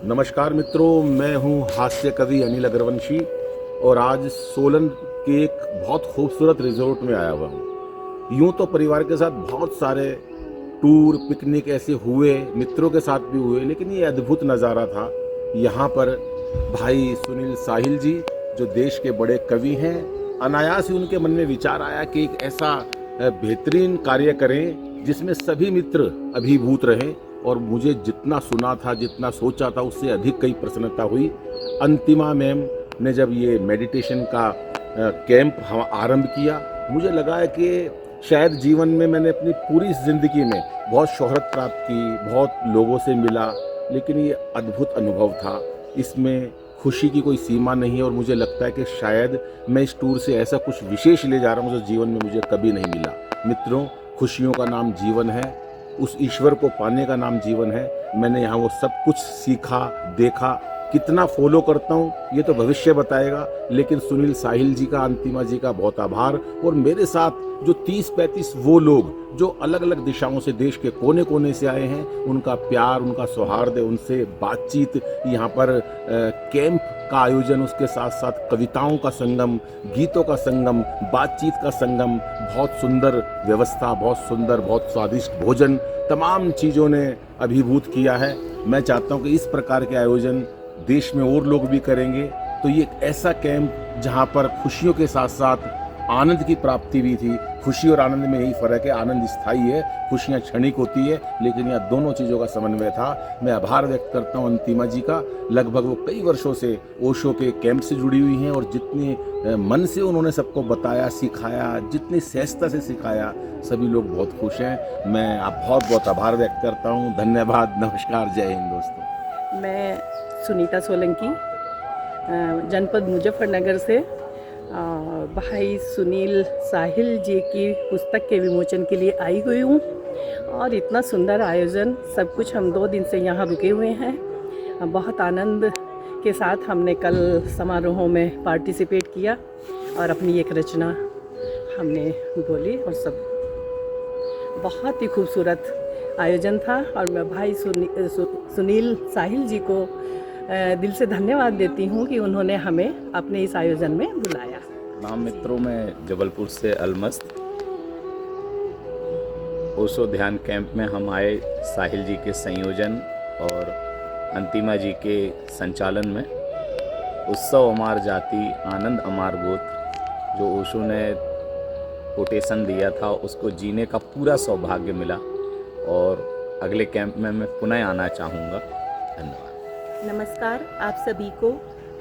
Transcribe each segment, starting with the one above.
नमस्कार मित्रों, मैं हूं हास्य कवि अनिल अग्रवंशी और आज सोलन के एक बहुत खूबसूरत रिजॉर्ट में आया हुआ हूं। यूं तो परिवार के साथ बहुत सारे टूर पिकनिक ऐसे हुए, मित्रों के साथ भी हुए, लेकिन ये अद्भुत नज़ारा था। यहाँ पर भाई सुनील साहिल जी जो देश के बड़े कवि हैं, अनायास ही उनके मन में विचार आया कि एक ऐसा बेहतरीन कार्य करें जिसमें सभी मित्र अभिभूत रहें। और मुझे जितना सुना था, जितना सोचा था, उससे अधिक कई प्रसन्नता हुई। अंतिमा मैम ने जब ये मेडिटेशन का कैंप हम आरंभ किया, मुझे लगा है कि शायद जीवन में मैंने अपनी पूरी ज़िंदगी में बहुत शोहरत प्राप्त की, बहुत लोगों से मिला, लेकिन ये अद्भुत अनुभव था। इसमें खुशी की कोई सीमा नहीं है और मुझे लगता है कि शायद मैं इस टूर से ऐसा कुछ विशेष ले जा रहा हूँ जो जीवन में मुझे कभी नहीं मिला। मित्रों, खुशियों का नाम जीवन है, उस ईश्वर को पाने का नाम जीवन है। मैंने यहाँ वो सब कुछ सीखा, देखा। कितना फॉलो करता हूँ ये तो भविष्य बताएगा, लेकिन सुनील साहिल जी का, अंतिमा जी का बहुत आभार। और मेरे साथ जो 30-35 वो लोग जो अलग अलग दिशाओं से, देश के कोने कोने से आए हैं, उनका प्यार, उनका सौहार्द, उनसे बातचीत, यहाँ पर कैंप का आयोजन, उसके साथ साथ कविताओं का संगम, गीतों का संगम, बातचीत का संगम, बहुत सुंदर व्यवस्था, बहुत सुंदर, बहुत स्वादिष्ट भोजन, तमाम चीज़ों ने अभिभूत किया है। मैं चाहता हूँ कि इस प्रकार के आयोजन देश में और लोग भी करेंगे तो ये एक ऐसा कैंप जहाँ पर खुशियों के साथ साथ आनंद की प्राप्ति भी थी। खुशी और आनंद में यही फर्क है, आनंद स्थायी है, खुशियाँ क्षणिक होती है, लेकिन यहाँ दोनों चीज़ों का समन्वय था। मैं आभार व्यक्त करता हूँ अंतिमा जी का। लगभग वो कई वर्षों से ओशो के कैंप से जुड़ी हुई हैं और जितने मन से उन्होंने सबको बताया, सिखाया, जितनी सहजता से सिखाया, सभी लोग बहुत खुश हैं। मैं आप बहुत बहुत आभार व्यक्त करता हूँ। धन्यवाद, नमस्कार, जय हिंद दोस्तों। मैं सुनीता सोलंकी, जनपद मुजफ्फरनगर से भाई सुनील साहिल जी की पुस्तक के विमोचन के लिए आई हुई हूँ। और इतना सुंदर आयोजन, सब कुछ, हम 2 दिन से यहाँ रुके हुए हैं। बहुत आनंद के साथ हमने कल समारोहों में पार्टिसिपेट किया और अपनी एक रचना हमने बोली और सब बहुत ही खूबसूरत आयोजन था। और मैं भाई सुनील साहिल जी को दिल से धन्यवाद देती हूँ कि उन्होंने हमें अपने इस आयोजन में बुलाया। नाम मित्रों, मैं जबलपुर से अलमस्त। ओशो ध्यान कैंप में हम आए साहिल जी के संयोजन और अंतिमा जी के संचालन में। उत्सव अमार जाति आनंद अमार गोत्र, जो ओशो ने कोटेशन दिया था, उसको जीने का पूरा सौभाग्य मिला और अगले कैंप में मैं पुनः आना चाहूँगा। धन्यवाद। नमस्कार आप सभी को।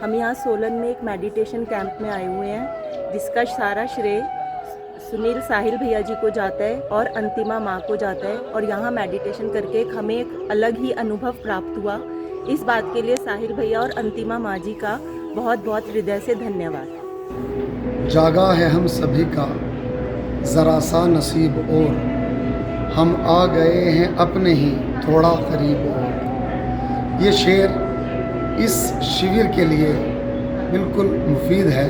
हम यहाँ सोलन में एक मेडिटेशन कैंप में आए हुए हैं, जिसका सारा श्रेय सुनील साहिल भैया जी को जाता है और अंतिमा माँ को जाता है। और यहाँ मेडिटेशन करके हमें एक अलग ही अनुभव प्राप्त हुआ। इस बात के लिए साहिल भैया और अंतिमा माँ जी का बहुत बहुत हृदय से धन्यवाद। जागा है हम सभी का ज़रा सा नसीब और, हम आ गए हैं अपने ही थोड़ा करीब और। ये शेर इस शिविर के लिए बिल्कुल मुफीद है।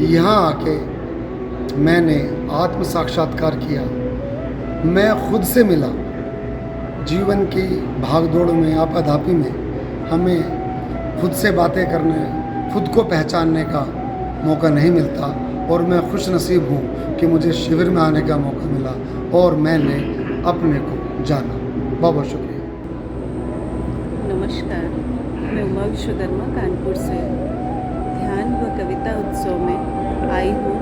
यहाँ आके मैंने आत्म साक्षात्कार किया, मैं खुद से मिला। जीवन की भागदौड़ में, आपाधापी में हमें खुद से बातें करने, खुद को पहचानने का मौका नहीं मिलता और मैं खुश नसीब हूँ कि मुझे शिविर में आने का मौका मिला और मैंने अपने को जाना। बहुत बहुत शुक्रिया। नमस्कार, मैं उमा विश्वकर्मा कानपुर से ध्यान व कविता उत्सव में आई हूँ।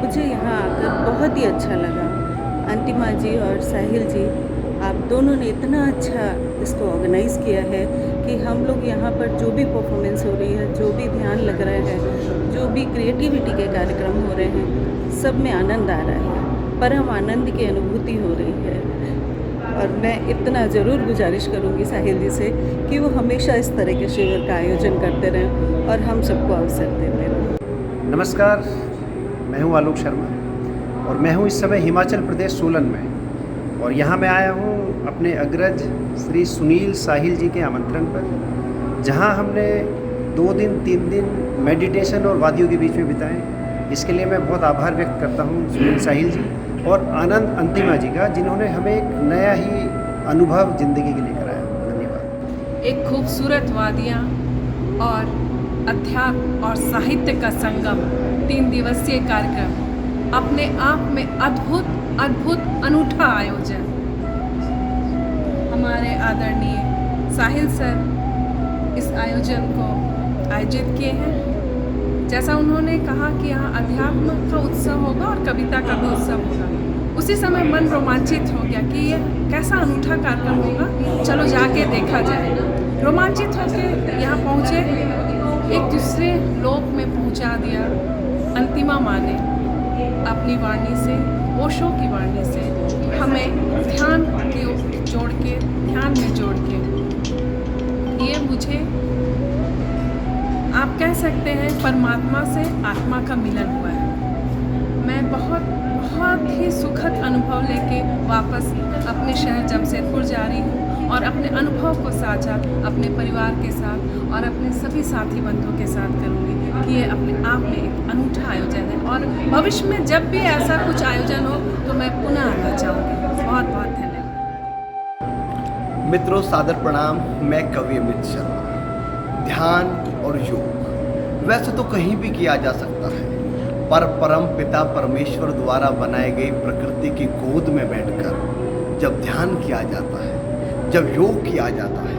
मुझे यहाँ आकर बहुत ही अच्छा लगा। अंतिमा जी और साहिल जी, आप दोनों ने इतना अच्छा इसको ऑर्गेनाइज़ किया है कि हम लोग यहाँ पर जो भी परफॉर्मेंस हो रही है, जो भी ध्यान लग रहा है, जो भी क्रिएटिविटी के कार्यक्रम हो रहे हैं, सब में आनंद आ रहा है, परम आनंद की अनुभूति हो रही है। और मैं इतना ज़रूर गुजारिश करूँगी साहिल जी से कि वो हमेशा इस तरह के शिविर का आयोजन करते रहें और हम सबको अवसर देते रहें। नमस्कार, मैं हूं आलोक शर्मा और मैं हूं इस समय हिमाचल प्रदेश सोलन में। और यहाँ मैं आया हूं अपने अग्रज श्री सुनील साहिल जी के आमंत्रण पर, जहाँ हमने 2 दिन 3 दिन मेडिटेशन और वादियों के बीच में बिताए। इसके लिए मैं बहुत आभार व्यक्त करता हूँ सुनील साहिल जी और आनंद अंतिमा जी का, जिन्होंने हमें एक नया ही अनुभव ज़िंदगी के लिए कराया। धन्यवाद। एक खूबसूरत वादियाँ और अध्यात्म और साहित्य का संगम 3 दिवसीय कार्यक्रम अपने आप में अद्भुत अनूठा आयोजन। हमारे आदरणीय साहिल सर इस आयोजन को आयोजित किए हैं। जैसा उन्होंने कहा कि यहाँ अध्यात्म का उत्सव होगा और कविता का भी उत्सव होगा, उसी समय मन रोमांचित हो गया कि ये कैसा अनूठा कार्यक्रम होगा, चलो जाके देखा जाए। रोमांचित होकर यहाँ पहुँचे, एक दूसरे लोक में पहुँचा दिया अंतिमा माँ ने अपनी वाणी से, ओशो की वाणी से हमें ध्यान में जोड़ के ये मुझे आप कह सकते हैं परमात्मा से आत्मा का मिलन हुआ है। मैं बहुत ही सुखद अनुभव लेके वापस अपने शहर जमशेदपुर जा रही हूँ और अपने अनुभव को साझा अपने परिवार के साथ और अपने सभी साथी बंधुओं के साथ करूँगी कि ये अपने आप में एक अनूठा आयोजन है और भविष्य में जब भी ऐसा कुछ आयोजन हो तो मैं पुनः आना चाहूँगी। बहुत धन्यवाद। मित्रों, सादर प्रणाम। मैं कवि अमित शर्मा। ध्यान और योग वैसे तो कहीं भी किया जा सकता है, पर परम पिता परमेश्वर द्वारा बनाए गई प्रकृति की गोद में बैठकर जब ध्यान किया जाता है, जब योग किया जाता है,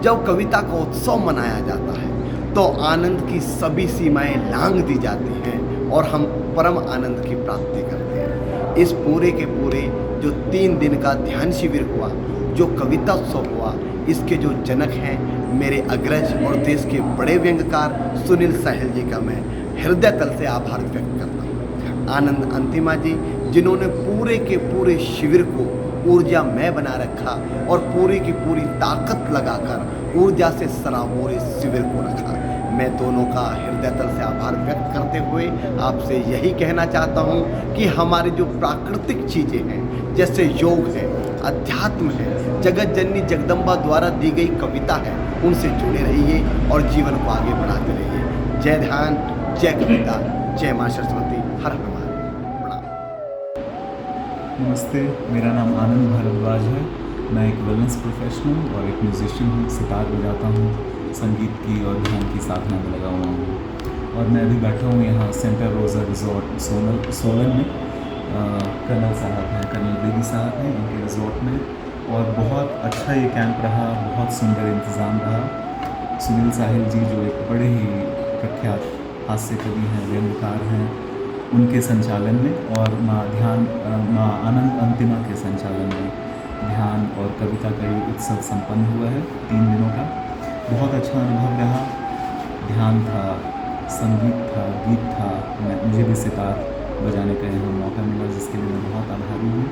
जब कविता का उत्सव मनाया जाता है, तो आनंद की सभी सीमाएं लांघ दी जाती हैं और हम परम आनंद की प्राप्ति करते हैं। इस पूरे के पूरे जो 3 दिन का ध्यान शिविर हुआ, जो कविता उत्सव हुआ, इसके जो जनक हैं मेरे अग्रज और देश के बड़े व्यंग्यकार सुनील साहिल जी का मैं हृदय तल से आभार व्यक्त करता हूँ। आनंद अंतिमा जी, जिन्होंने पूरे के पूरे शिविर को ऊर्जामय बना रखा और पूरी की पूरी ताकत लगाकर ऊर्जा से सराबोर इस शिविर को रखा। मैं दोनों का हृदय तल से आभार व्यक्त करते हुए आपसे यही कहना चाहता हूँ कि हमारी जो प्राकृतिक चीज़ें हैं, जैसे योग है, अध्यात्म है, जगत जननी जगदम्बा द्वारा दी गई कविता है, उनसे जुड़े रहिए और जीवन को आगे बढ़ाते रहिए। जय ध्यान, जय कविता, जय माँ सरस्वती, हर हर महादेव। प्रणाम। नमस्ते, मेरा नाम आनंद भारद्वाज है। मैं एक वेलनेस प्रोफेशनल और एक म्यूजिशियन हूँ, सितार बजाता हूँ, संगीत की और ध्यान की साधना में लगा हुआ हूँ। और मैं अभी बैठा हूँ यहाँ सेंटर रोज़ा रिजॉर्ट सोलन में। कर्नल साहब हैं, कर्नल बेदी साहब हैं, इनके रिजॉर्ट में। और बहुत अच्छा ये कैंप रहा, बहुत सुंदर इंतज़ाम रहा। सुनील साहिल जी जो एक बड़े ही प्रख्यात हास्य कवि हैं, व्यंग्यकार हैं, उनके संचालन में और माँ आनंद अंतिमा के संचालन में ध्यान और कविता का ये उत्सव संपन्न हुआ है 3 दिनों का। बहुत अच्छा अनुभव रहा। ध्यान था, संगीत था, गीत था, मुझे भी सितार बजाने का यहाँ मौका मिला, जिसके लिए मैं बहुत आभारी हूँ।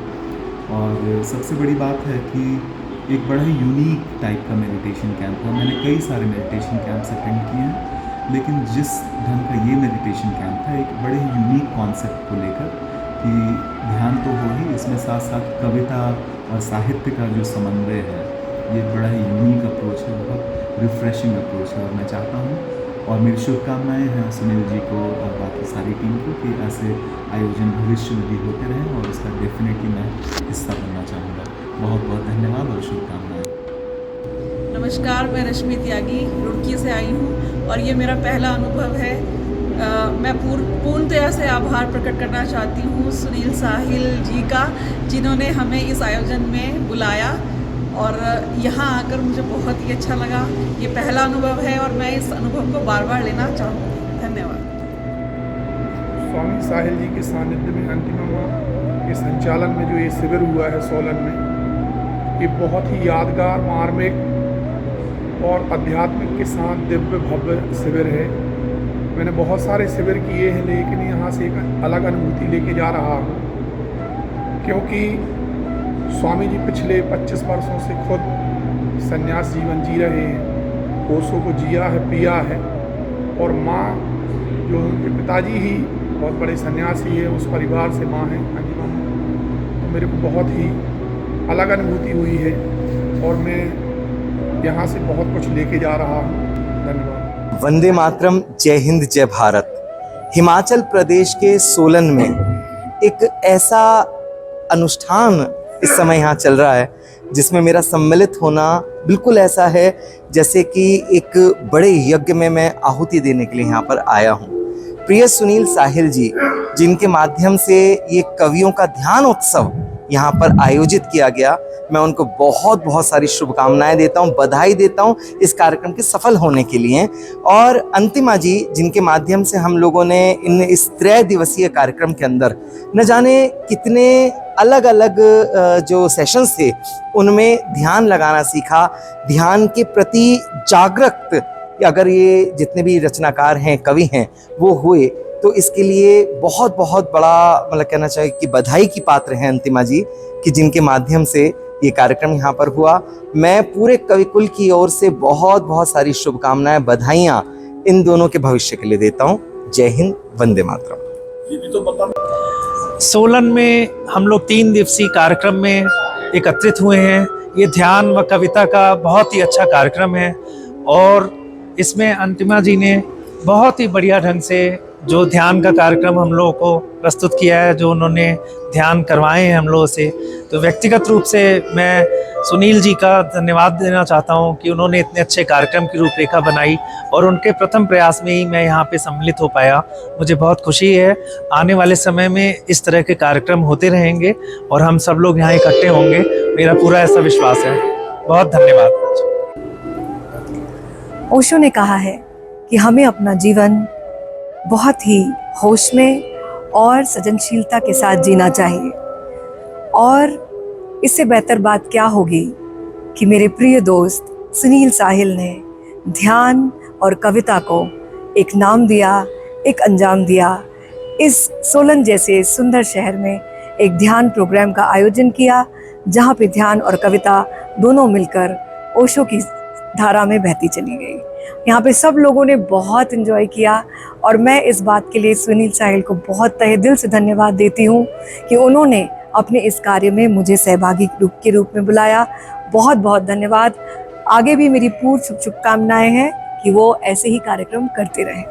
और सबसे बड़ी बात है कि एक बड़ा ही यूनिक टाइप का मेडिटेशन कैंप था। मैंने कई सारे मेडिटेशन कैंप्स अटेंड किए हैं, लेकिन जिस ढंग का ये मेडिटेशन कैंप था, एक बड़े ही यूनिक कॉन्सेप्ट को लेकर कि ध्यान तो हो ही, इसमें साथ साथ कविता और साहित्य का जो समन्वय है, ये बड़ा ही यूनिक अप्रोच है, बहुत रिफ्रेशिंग अप्रोच है। और मैं चाहता हूँ और मेरी शुभकामनाएं हैं सुनील जी को और बाकी सारी टीम को कि ऐसे आयोजन भविष्य में भी होते रहें और उसका डेफिनेटली मैं हिस्सा बनना चाहूँगा। बहुत बहुत धन्यवाद और शुभकामनाएं। नमस्कार, मैं रश्मि त्यागी रुड़की से आई हूँ और ये मेरा पहला अनुभव है। मैं पूर्णतया से आभार प्रकट करना चाहती हूँ सुनील साहिल जी का, जिन्होंने हमें इस आयोजन में बुलाया और यहाँ आकर मुझे बहुत ही अच्छा लगा। ये पहला अनुभव है और मैं इस अनुभव को बार बार लेना चाहूँगी। धन्यवाद। स्वामी साहिल जी के सानिध्य में अंतिमा माँ के संचालन में जो ये शिविर हुआ है सोलन में, ये बहुत ही यादगार, मार्मिक और आध्यात्मिक के साथ दिव्य भव्य शिविर है। मैंने बहुत सारे शिविर किए हैं, लेकिन यहाँ से एक अलग अनुभूति लेके जा रहा हूँ, क्योंकि स्वामी जी पिछले 25 वर्षों से खुद संन्यास जीवन जी रहे हैं, कोसों को जिया है, पिया है। और माँ जो उनके पिताजी ही बहुत बड़े सन्यासी है, उस परिवार से माँ है अंतिमा माँ, तो मेरे को बहुत ही अलग अनुभूति हुई है और मैं यहाँ से बहुत कुछ लेके जा रहा हूँ। धन्यवाद। वंदे मातरम, जय हिंद, जय भारत। हिमाचल प्रदेश के सोलन में एक ऐसा अनुष्ठान इस समय यहाँ चल रहा है जिसमें मेरा सम्मिलित होना बिल्कुल ऐसा है जैसे कि एक बड़े यज्ञ में मैं आहुति देने के लिए यहाँ पर आया हूँ। प्रिय सुनील साहिल जी, जिनके माध्यम से ये कवियों का ध्यान उत्सव यहाँ पर आयोजित किया गया, मैं उनको बहुत बहुत सारी शुभकामनाएं देता हूँ, बधाई देता हूँ इस कार्यक्रम के सफल होने के लिए। और अंतिमा जी, जिनके माध्यम से हम लोगों ने इस 3 दिवसीय कार्यक्रम के अंदर न जाने कितने अलग अलग जो सेशंस थे उनमें ध्यान लगाना सीखा, ध्यान के प्रति जागरूक अगर ये जितने भी रचनाकार हैं, कवि हैं, वो हुए तो इसके लिए बहुत बहुत बड़ा मतलब कहना चाहिए कि बधाई की पात्र हैं अंतिमा जी, कि जिनके माध्यम से ये कार्यक्रम यहाँ पर हुआ। मैं पूरे कविकुल की ओर से बहुत बहुत सारी शुभकामनाएं, बधाइयाँ इन दोनों के भविष्य के लिए देता हूँ। जय हिंद, वंदे मातरम। सोलन में हम लोग 3 दिवसीय कार्यक्रम में एकत्रित हुए हैं। ये ध्यान व कविता का बहुत ही अच्छा कार्यक्रम है और इसमें अंतिमा जी ने बहुत ही बढ़िया ढंग से जो ध्यान का कार्यक्रम हम लोगों को प्रस्तुत किया है, जो उन्होंने ध्यान करवाए हैं हम लोगों से, तो व्यक्तिगत रूप से मैं सुनील जी का धन्यवाद देना चाहता हूं कि उन्होंने इतने अच्छे कार्यक्रम की रूपरेखा बनाई और उनके प्रथम प्रयास में ही मैं यहाँ पे सम्मिलित हो पाया। मुझे बहुत खुशी है। आने वाले समय में इस तरह के कार्यक्रम होते रहेंगे और हम सब लोग यहाँ इकट्ठे होंगे, मेरा पूरा ऐसा विश्वास है। बहुत धन्यवाद। ओशो ने कहा है कि हमें अपना जीवन बहुत ही होश में और सृजनशीलता के साथ जीना चाहिए, और इससे बेहतर बात क्या होगी कि मेरे प्रिय दोस्त सुनील साहिल ने ध्यान और कविता को एक नाम दिया, एक अंजाम दिया। इस सोलन जैसे सुंदर शहर में एक ध्यान प्रोग्राम का आयोजन किया, जहाँ पे ध्यान और कविता दोनों मिलकर ओशो की धारा में बहती चली गई। यहाँ पे सब लोगों ने बहुत एंजॉय किया और मैं इस बात के लिए सुनील साहिल को बहुत तहे दिल से धन्यवाद देती हूँ कि उन्होंने अपने इस कार्य में मुझे सहभागी के रूप में बुलाया। बहुत बहुत धन्यवाद। आगे भी मेरी पूर्ण शुभकामनाएं हैं कि वो ऐसे ही कार्यक्रम करते रहें।